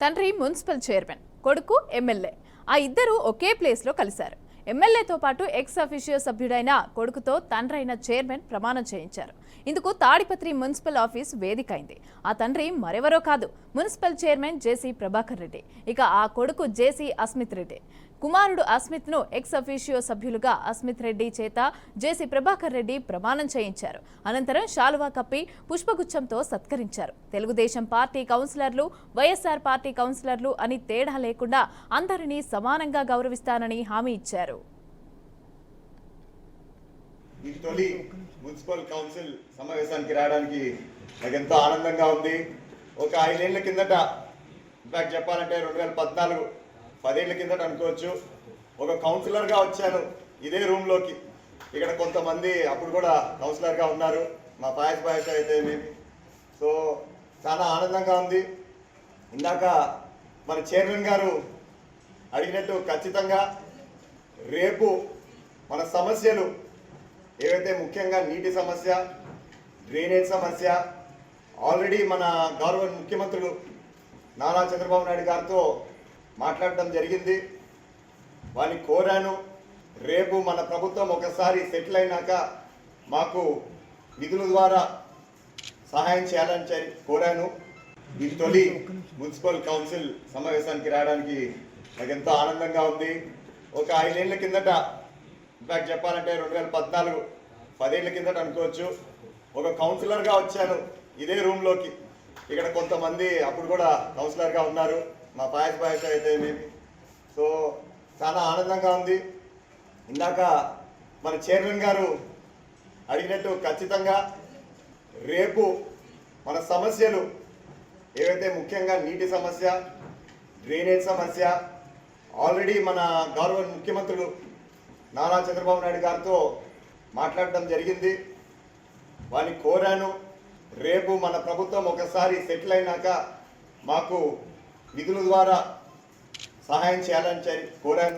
తండ్రి municipal chairman, కొడుకు MLA. ఆ ఇద్దరు ఒకే ప్లేస్లో కలిశారు. ఎమ్మెల్యేతో పాటు ఎక్స్ అఫీషియో సభ్యుడైన కొడుకుతో తండ్రైన చైర్మన్ ప్రమాణం చేయించారు. ఇందుకు తాడిపత్రి మున్సిపల్ ఆఫీస్ వేదికైంది. ఆ తండ్రి మరెవరో కాదు, మున్సిపల్ చైర్మన్ జేసీ ప్రభాకర్ రెడ్డి. ఇక ఆ కొడుకు జేసీ అస్మిత్ రెడ్డి. కుమారుడు అస్మిత్ ను ఎక్స్ అఫీషియో సభ్యులుగా అస్మిత్ రెడ్డి చేత జేసీ ప్రభాకర్ రెడ్డి ప్రమాణం చేయించారు. అనంతరం శాలువా కప్పి పుష్పగుచ్చంతో సత్కరించారు. తెలుగుదేశం పార్టీ కౌన్సిలర్లు, వైఎస్ఆర్ పార్టీ కౌన్సిలర్లు అని తేడా లేకుండా అందరినీ సమానంగా గౌరవిస్తానని హామీ ఇచ్చారు. మున్సిపల్ కౌన్సిల్ సమావేశానికి రావడానికి నాకు ఎంతో ఆనందంగా ఉంది. ఒక 5 ఏళ్ల కిందట, ఇన్ఫాక్ట్ చెప్పాలంటే 2014 10 ఏళ్ల కిందట అనుకోవచ్చు, ఒక కౌన్సిలర్గా వచ్చాను ఇదే రూమ్లోకి. ఇక్కడ కొంతమంది అప్పుడు కూడా కౌన్సిలర్గా ఉన్నారు, మా పాయస్ అయితే మేము. సో చాలా ఆనందంగా ఉంది. ఇందాక మన చైర్మన్ గారు అడిగినట్టు ఖచ్చితంగా రేపు మన సమస్యలు ఏవైతే ముఖ్యంగా నీటి సమస్య, డ్రైనేజ్ సమస్య, ఆల్రెడీ మన గౌరవ ముఖ్యమంత్రులు నారా చంద్రబాబు నాయుడు గారితో మాట్లాడడం జరిగింది. వారిని కోరాను, రేపు మన ప్రభుత్వం ఒకసారి సెటిల్ అయినాక మాకు నిధుల ద్వారా సహాయం చేయాలని కోరాను. ఈ తొలి మున్సిపల్ కౌన్సిల్ సమావేశానికి రావడానికి నాకు ఎంతో ఆనందంగా ఉంది. ఒక 5 ఏళ్ల కిందట, ఇన్ఫాక్ట్ చెప్పాలంటే 2014 10 ఏళ్ల కిందట అనుకోవచ్చు, ఒక కౌన్సిలర్గా వచ్చాను ఇదే రూమ్లోకి. ఇక్కడ కొంతమంది అప్పుడు కూడా కౌన్సిలర్గా ఉన్నారు, మా పాయస్ అయితే మేము. సో చాలా ఆనందంగా ఉంది. ఇందాక మన చైర్మన్ గారు అడిగినట్టు ఖచ్చితంగా రేపు మన సమస్యలు ఏవైతే ముఖ్యంగా నీటి సమస్య, డ్రైనేజ్ సమస్య, ఆల్రెడీ మన గౌరవ ముఖ్యమంత్రులు నారా చంద్రబాబు నాయుడు గారితో మాట్లాడడం జరిగింది. వారిని కోరాను, రేపు మన ప్రభుత్వం ఒకసారి సెటిల్ అయినాక మాకు నిధుల ద్వారా సహాయం చేయాలని కోరాను.